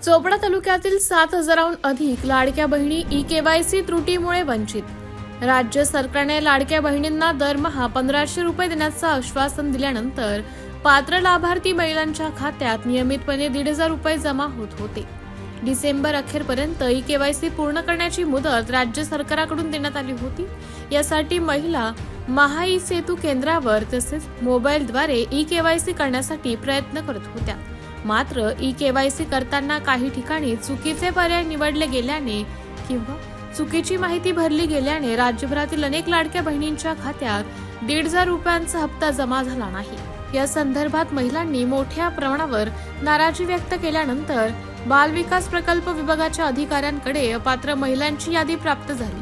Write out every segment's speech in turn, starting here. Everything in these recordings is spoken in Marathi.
चोपडा तालुक्यातील 7,000हून अधिक लाडक्या बहिणी ई-केवायसी त्रुटीमुळे वंचित। राज्य सरकारने लाडक्या बहिणींना दरमहा 1,500 रुपये देण्याचं आश्वासन दिल्यानंतर पात्र लाभार्थी महिलांच्या खात्यात नियमितपणे 1,500 रुपये जमा होत होते। डिसेंबर अखेरपर्यंत ई-केवायसी पूर्ण करण्याची मुदत राज्य सरकारकडून देण्यात आली होती। यासाठी महिला महा ई-सेतू केंद्रावर तसेच मोबाईलद्वारे ई-केवायसी करण्यासाठी प्रयत्न करत होत्या। मात्र ई-केवायसी करताना काही ठिकाणी चुकीचे पर्याय निवडले गेल्याने किंवा चुकीची माहिती भरली गेल्याने राज्यभरातील अनेक लाडक्या बहिणींच्या खात्यात 1,500 रुपयांचा हप्ता जमा झाला नाही। या संदर्भात महिलांनी मोठ्या प्रमाणावर नाराजी व्यक्त केल्यानंतर बाल विकास प्रकल्प विभागाच्या अधिकाऱ्यांकडे अपात्र महिलांची यादी प्राप्त झाली।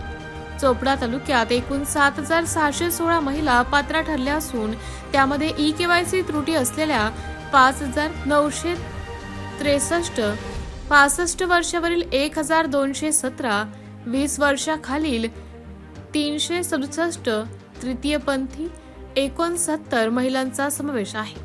चोपडा तालुक्यात एकूण 7,616 महिला पात्र ठरल्या असून त्यामध्ये ई-केवायसी त्रुटी असलेल्या 5,963, 65 वर्षावरील 1,217, 20 वर्षाखालील 367, तृतीयपंथी 69 महिलांचा समावेश आहे।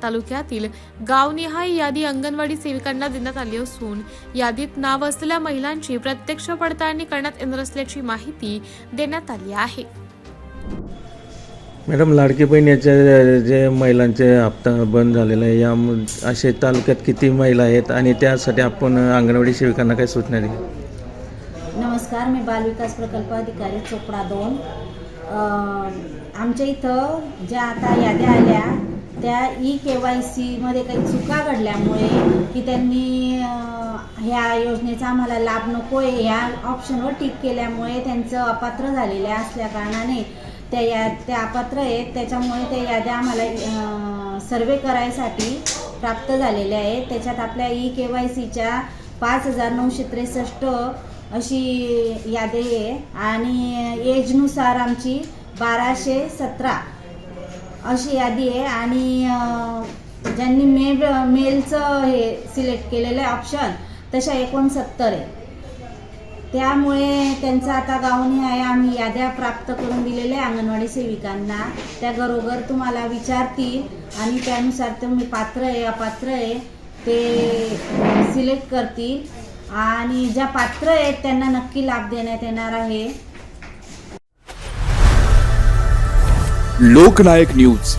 तालुक्यातील गावनिहाय यादी अंगणवाडी सेविकांना देण्यात आली असून यादीत नाव असलेल्या महिलांची प्रत्यक्ष पडताळणी करण्यात येणार असल्याची माहिती देण्यात आली आहे। मॅडम, लाडकी बहिणीच्या जे महिलांचे हप्ता बंद झालेला आहे, या असे तालुक्यात किती महिला आहेत आणि त्यासाठी आपण अंगणवाडी सेविकांना काय सूचना दिली? नमस्कार, मी बाल विकास प्रकल्प अधिकारी चोपडा 2। आमच्या इथं ज्या आता याद्या आल्या त्या ई-केवायसीमध्ये काही चुका घडल्यामुळे की त्यांनी ह्या योजनेचा आम्हाला लाभ नको आहे ह्या ऑप्शनवर टिक केल्यामुळे त्यांचं अपात्र झालेले असल्या कारणाने त्या अपात्र आहेत। त्याच्यामुळे त्या याद्या आम्हाला सर्वे करायसाठी प्राप्त झालेल्या आहेत। त्याच्यात आपल्या ई-केवायसीच्या 5,963 अशी यादी आहे आणि एजनुसार आमची 1,217 अशी यादी आहे आणि ज्यांनी मेलचं हे सिलेक्ट केलेलं आहे ऑप्शन तशा 69 आहे। त्यामुळे त्यांचं आता गावनिहाय आम्ही याद्या प्राप्त करून दिलेल्या आहे अंगणवाडी सेविकांना। त्या घरोघर तुम्हाला विचारतील आणि त्यानुसार तुम्ही पात्र आहे अपात्र आहे ते सिलेक्ट करतील आणि ज्या पात्र आहेत त्यांना नक्की लाभ देण्यात येणार आहे। लोकनायक न्यूज